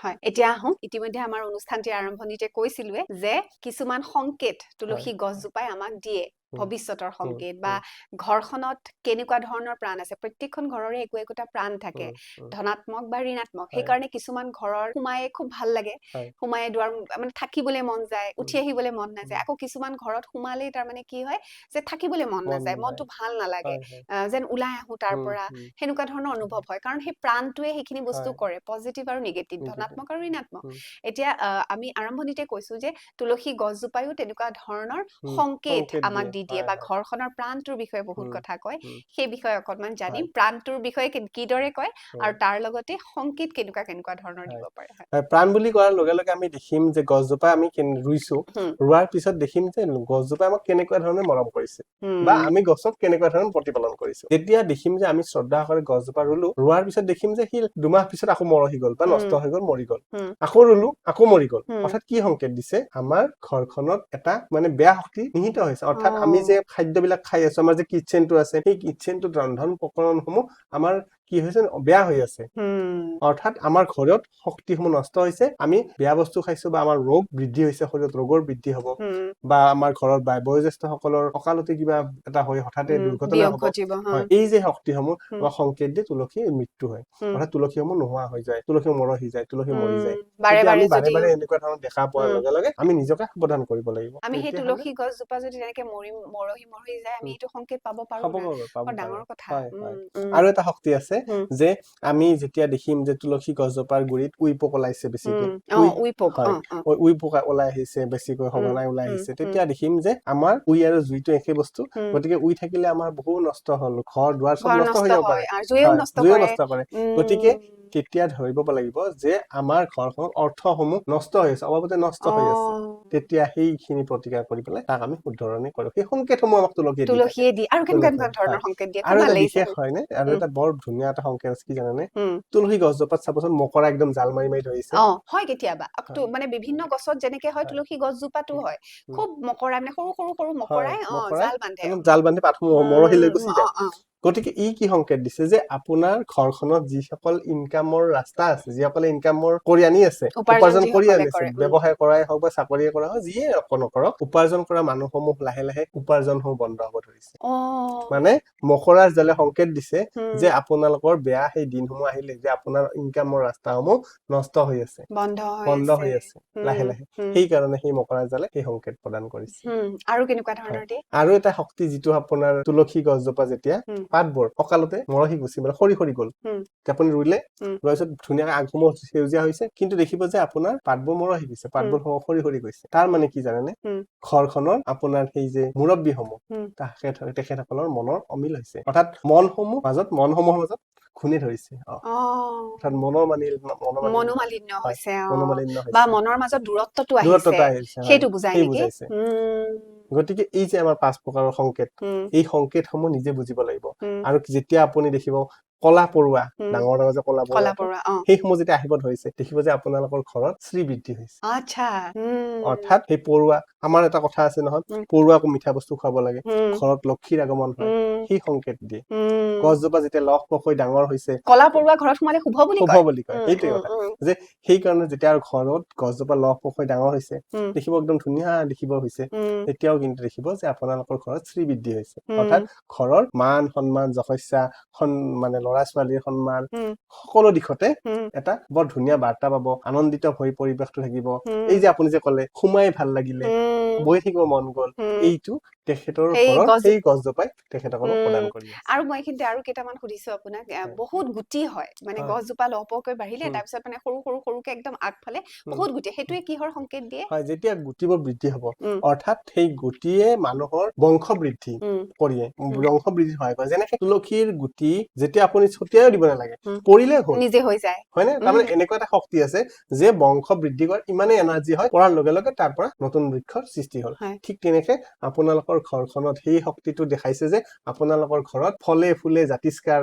হয় এতিয়া আহোঁ ইতিমধ্যে আমাৰ অনুষ্ঠানটি আৰম্ভণিতে কৈছিলোৱে যে কিছুমান সংকেত তুলসী গছজোপাই আমাক দিয়ে ভৱিষ্যতৰ সংকেত বা ঘৰখনত কেনেকুৱা ধৰণৰ প্ৰাণ আছে প্ৰত্যেকখন ঘৰৰে একো একোটা প্ৰাণ থাকে ধনাত্মক বা ঋণাত্মক সেইকাৰণে কিছুমান ঘৰৰ সোমায়ে খুব ভাল লাগে সোমায়ে দুৱাৰ মানে থাকিবলৈ মন যায় উঠি আহিবলৈ মন নাযায় আকৌ কিছুমান ঘৰত সোমালেই তাৰমানে কি হয় যে থাকিবলৈ মন নাযায় মনটো ভাল নালাগে যেন ওলাই আহো তাৰ পৰা সেনেকুৱা ধৰণৰ অনুভৱ হয় কাৰণ সেই প্ৰাণটোৱে সেইখিনি বস্তু কৰে পজিটিভ আৰু নিগেটিভ ধনাত্মক আৰু ঋণাত্মক এতিয়া আমি আৰম্ভণিতে কৈছো যে তুলসী গছজোপায়ো তেনেকুৱা ধৰণৰ সংকেত আমাক দি দিয়ে বা ঘৰখনৰ প্ৰাণটোৰ বিষয়ে বহুত কথা কয় সেই বিষয়ে অকনমান জানিম প্ৰাণটোৰ বিষয়ে কিদৰে কয় আৰু তাৰ লগতে সংকেত কেনেকুৱা ধৰণৰ দিব পাৰে প্ৰাণ বুলি কোৱাৰ লগে লগে আমি দেখিম যে গছজোপা আমি ৰুইছো ৰুৱাৰ পিছত দেখিম যে গছজোপা আমাক কেনেকুৱা ধৰণে মৰম কৰিছে বা আমি গছক কেনেকুৱা ধৰণে প্ৰতিপালন কৰিছো তেতিয়া দেখিম যে আমি শ্ৰদ্ধা কৰি গছজোপা ৰুলো ৰুৱাৰ পিছত দেখিম যে সি দুমাহ পিছত আকৌ মৰহি গল বা নষ্ট হৈ গল মৰি গল আকৌ ৰুলো আকৌ মৰি গল অৰ্থাৎ কি সংকেত দিছে আমাৰ ঘৰখনত এটা মানে বেয়া শক্তি নিহিত হৈছে অৰ্থাৎ আমি যে খাদ্যবিলাক খাই আছো আমাৰ যে কিটচেনটো আছে সেই কিটচেনটোত ৰন্ধন প্ৰকৰণসমূহ আমাৰ কি হৈছে বেয়া হৈ আছে অৰ্থাৎ আমাৰ ঘৰত শক্তিসমূহ নষ্ট হৈছে আমি বেয়া বস্তু খাইছো বা আমাৰ ৰোগ বৃদ্ধি হৈছে শৰীৰত ৰোগৰ বৃদ্ধি হ'ব বা আমাৰ ঘৰত বয়োজ্যেষ্ঠসকলৰ অকালতে কিবা এটা হৈ হঠাতে দুৰ্ঘটনা হ'ব হয় এই যে শক্তিসমূহ বা সংকেত দি তুলসীৰ মৃত্যু হয় অৰ্থাৎ তুলসীসমূহ নোহোৱা হৈ যায় তুলসী মৰহি যায় তুলসী মৰি যায় তেতিয়া আমি বাৰে বাৰে এনেকুৱা ধৰণৰ দেখা পোৱাৰ লগে লগে আমি নিজকে সাৱধান কৰিব লাগিব আমি সেই তুলসী গছজোপা যদি তেনেকে মৰহি যায় আমি এইটো সংকেত পাব পাৰো না ডাঙৰ কথা আৰু এটা শক্তি আছে যে আমি যেতিয়া দেখিম যে তুলসী গছজোপাৰ গুৰিত উই পোক ওলাইছে বেছিকৈ উই পোক ওলাই আহিছে বেছিকৈ সঘনাই ওলাই আহিছে তেতিয়া দেখিম যে আমাৰ উই আৰু জুইটো একে বস্তু গতিকে উই থাকিলে আমাৰ বহু নষ্ট হল ঘৰ দুৱাৰ চব নষ্ট হৈ যাব পাৰে জুইও নষ্ট কৰে গতিকে তেতিয়া ধৰিব লাগিব যে আমাৰ ঘৰখনত অৰ্থসমূহ নষ্ট হৈ আছে অবাবতে নষ্ট হৈ আছে তেতিয়া সেইখিনি প্ৰতিকাৰ কৰি পেলাই তাক আমি শুদ্ধৰণি কৰো সেই সংকেতসমূহ আমাক তুলসীয়ে দি আৰু কেনেকুৱা ধৰণৰ সংকেত দিয়ে আৰু এটা বিশেষ হয় নে আৰু এটা বৰ ধুনীয়া এটা সংকেত আছে কি জানানে তুলসী গছজোপাত চাবচোন মকৰা একদম জাল মাৰি মাৰি ধৰিছে হয় কেতিয়াবা মানে বিভিন্ন গছত যেনেকে হয় তুলসী গছজোপাতো হয় খুব মকৰা মানে সৰু সৰু সৰু মকৰাই জাল বান্ধে পাত মৰহি লৈ গুচি যায় গতিকে ই কি সংকেত দিছে যে আপোনাৰ ঘৰখনত যিসকল ইনকামৰ ৰাস্তা আছে যিসকলে ইনকামৰ কৰি আনি আছে উপাৰ্জন কৰি আনিছে ব্যৱসায় কৰাই হওক বা চাকৰিয়ে কৰা হওক যিয়ে নকৰক উপাৰ্জন কৰা মানুহসমূহ লাহে লাহে উপাৰ্জনসমূহ বন্ধ হ'ব ধৰিছে মানে মকৰাৰ জালে সংকেত দিছে যে আপোনালোকৰ বেয়া সেই দিনসমূহ আহিলে যে আপোনাৰ ইনকামৰ ৰাস্তাসমূহ নষ্ট হৈ আছে বন্ধ হৈ আছে লাহে লাহে সেইকাৰণে সেই মকৰাৰ জালে সেই সংকেত প্ৰদান কৰিছে আৰু কেনেকুৱা ধৰণৰ দিয়ে আৰু এটা শক্তি যিটো আপোনাৰ তুলসী গছজোপা যেতিয়া পাতবোৰ অকালতে মৰহি গুচি মানে সৰি গল আপুনি ৰুলে ৰোৱাৰ পিছত ধুনীয়াকৈ আগসমূহ সেউজীয়া হৈছে কিন্তু দেখিব যে আপোনাৰ পাতবোৰ মৰহি গৈছে পাতবোৰ সৰি গৈছে তাৰ মানে কি জানেনে ঘৰখনৰ আপোনাৰ সেই যে মুৰব্বীসমূহ তেখেতসকলৰ মনৰ অমিল হৈছে অৰ্থাৎ মনসমূহৰ মাজত খুনি ধৰিছে অৰ্থাৎ মনোমালিন্য হৈছে বা মনৰ মাজত দূৰত্বটো আহিছে সেইটো বুজাই নেকি গতিকে এই যে আমাৰ 5 প্ৰকাৰৰ সংকেত এই সংকেতসমূহ নিজে বুজিব লাগিব আৰু যেতিয়া আপুনি দেখিব কলা পৰুৱা ডাঙৰ ডাঙৰ যে কলা পৰুৱা সেইসমূহ যেতিয়া আহিব ধৰিছে দেখিব যে আপোনালোকৰ ঘৰত শ্ৰী বৃদ্ধি হৈছে অৰ্থাৎ সেই পৰুৱা আমাৰ এটা কথা আছে নহয় পৰুৱাকো মিঠা বস্তু খুৱাব লাগে ঘৰত লক্ষীৰ আগমন হয় সেই সংকেত দিয়ে গছজোপা যেতিয়া লহপহ হৈ ডাঙৰ হৈছে কলা পৰুৱা ঘৰত সোমালে শুভ বুলি কয় সেইটোৱে কথা যে সেইকাৰণে যেতিয়া ঘৰত গছজোপা লহপহ হৈ ডাঙৰ হৈছে দেখিব একদম ধুনীয়া দেখিব হৈছে তেতিয়াও কিন্তু দেখিব যে আপোনালোকৰ ঘৰত শ্ৰী বৃদ্ধি হৈছে অৰ্থাৎ ঘৰৰ মান সন্মান যশস্যা মানে ল'ৰা ছোৱালীৰ সন্মান সকলো দিশতে এটা বৰ ধুনীয়া বাৰ্তা পাব আনন্দিত হৈ পৰিৱেশটো থাকিব এই যে আপুনি যে ক'লে সোমাই ভাল লাগিলে বহি থাকিব মন গ'ল এইটো তেখেতৰ ঘৰৰ সেই গছজোপাই তেখেতসকলক প্ৰদান কৰি আছে আৰু মই কিন্তু আৰু কেইটামান সুধিছো আপোনাক বহুত গুটি হয় মানে গছজোপা লহপহকৈ বাঢ়িলে তাৰ পিছত মানে সৰু সৰু সৰুকে একদম আগফালে বহুত গুটি সেইটোৱে কিহৰ সংকেত দিয়ে হয় যেতিয়া গুটিবোৰ বৃদ্ধি হ'ব অৰ্থাৎ সেই গুটিয়ে মানুহৰ বংশ বৃদ্ধি কৰিয়ে বংশ বৃদ্ধি সহায় কৰে যেনেকৈ তুলসীৰ গুটি যেতিয়া আপুনি ছটিয়াইও দিব নালাগে পৰিলে হ'ল নিজে হৈ যায় হয়নে তাৰমানে এনেকুৱা এটা শক্তি আছে যে বংশ বৃদ্ধি কৰাৰ ইমানেই এনাৰ্জি হয় পৰাৰ লগে লগে তাৰ পৰা নতুন বৃক্ষৰ সৃষ্টি হ'ল ঠিক তেনেকৈ আপোনালোকৰ ঘৰখনত সেই শক্তিটো দেখাইছে যে আপোনালোকৰ ঘৰত ফলে ফুলে জাতিষ্কাৰ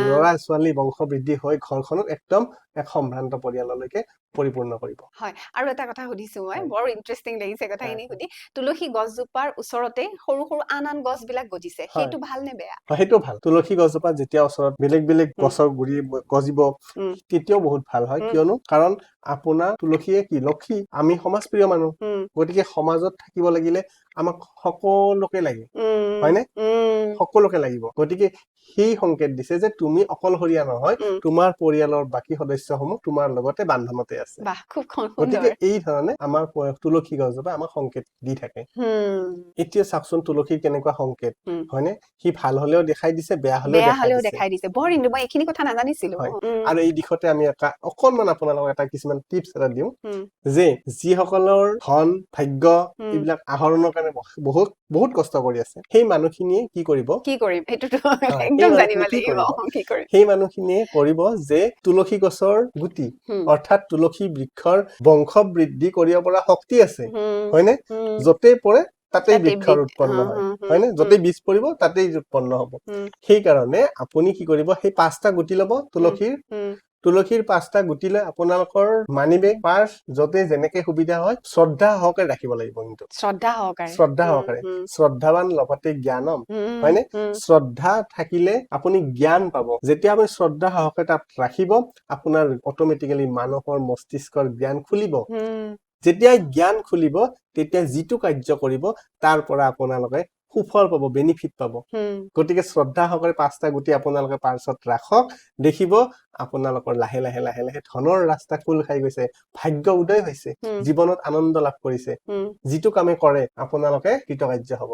ল'ৰা ছোৱালী বংশ বৃদ্ধি হৈ ঘৰখনত একদম এক সম্ভ্ৰান্ত পৰিয়াললৈকে পৰিপূৰ্ণ কৰিব। হয় আৰু এটা কথা সুধিছো মই হয়। বৰ ইন্টাৰেষ্টিং লাগিছে কথাখিনি হয়। সুধি তুলসী গছজোপাৰ ওচৰতে সৰু সৰু আন গছ বিলাক গজিছে হয়। সেইটো ভাল নে বেয়া হয়, সেইটো ভাল। তুলসী গছজোপা যেতিয়া ওচৰত বেলেগ বেলেগ উম, গছৰ গুৰি গজিব উম, তেতিয়াও বহুত ভাল হয় উম, কিয়নো কাৰণ আপোনাৰ তুলসীয়ে কি লক্ষী আমি সমাজপ্ৰিয় মানুহ উম, গতিকে সমাজত থাকিব লাগিলে আমাক সকলোকে লাগে উম, হয়নে উম, সকলোকে লাগিব গতিকে সেই সংকেত দিছে যে তুমি অকলশৰীয়া নহয় উম, তোমাৰ পৰিয়ালৰ বাকী সদস্যসমূহ তোমাৰ লগতে বান্ধোনতে আছে বাহ খুব গতিকে সুন্দৰ এই ধৰণে আমাৰ তুলসী গছজোপা আমাক সংকেত দি থাকে হুম এতিয়া চাওকচোন তুলসীৰ কেনেকুৱা সংকেত হুম হয়নে সি ভাল হলেও দেখাই দিছে বেয়া হলেও বেয়া দেখাই হলেও দিছে দেখাই দিছে বৰ ইন্দু মই এইখিনি কথা নাজানিছিলো হয় আৰু এই দিশতে আমি অকনমান আপোনালোকক এটা কিছুমান টিপছ এটা দিওঁ হুম যে যিসকলৰ ধন ভাগ্য হুম এইবিলাক আহৰণৰ কাৰণে বহুত বহুত কষ্ট কৰি আছে সেই মানুহখিনিয়ে কি কৰিব কি কৰিম সেইটোতো হয় সেই একদম জানিব মানুহখিনি কি লাগিব কৰিব কি কৰিম সেই মানুহখিনিয়ে কৰিব যে তুলসী গছৰ গুটি হুম অৰ্থাৎ তুলসী বৃক্ষৰ বংশ বৃদ্ধি কৰিব পৰা শক্তি আছে হুম হয়নে হুম য'তেই পৰে তাতেই তাতে বৃক্ষৰ বিদ উৎপন্ন হুম হয় হুম হুম হয়নে হুম য'তেই বীজ পৰিব তাতেই উৎপন্ন হ'ব হুম সেইকাৰণে আপুনি কি কৰিব সেই 5টা গুটি ল'ব হুম হুম তুলসীৰ 5টা গুটি লৈ আপোনালোকৰ মানি বেগ পাৰ্চ য'তে যেনেকে সুবিধা হয় শ্ৰদ্ধা সহকাৰে ৰাখিব লাগিব কিন্তু শ্ৰদ্ধা সহকাৰে শ্ৰদ্ধা হুম সহকাৰে হুম শ্ৰদ্ধাৱান লগতে জ্ঞানম হুম হয়নে হুম শ্ৰদ্ধা থাকিলে আপুনি জ্ঞান পাব যেতিয়া আপুনি শ্ৰদ্ধা সহকাৰে তাত ৰাখিব আপোনাৰ অট'মেটিকেলি মানুহৰ মস্তিষ্কৰ জ্ঞান খুলিব হুম যেতিয়া জ্ঞান খুলিব তেতিয়া যিটো কাৰ্য কৰিব তাৰ পৰা আপোনালোকে সুফল পাব বেনিফিট পাব হুম গতিকে শ্ৰদ্ধা সহকাৰে 5টা গুটি আপোনালোকে পাৰ্চত ৰাখক দেখিব আপোনালোকৰ লাহে লাহে লাহে লাহে ধনৰ ৰাস্তা খোল খাই গৈছে ভাগ্য উদয় হৈছে হুম জীৱনত আনন্দ লাভ কৰিছে হুম যিটো কামে কৰে আপোনালোকে কৃতকাৰ্য হ'ব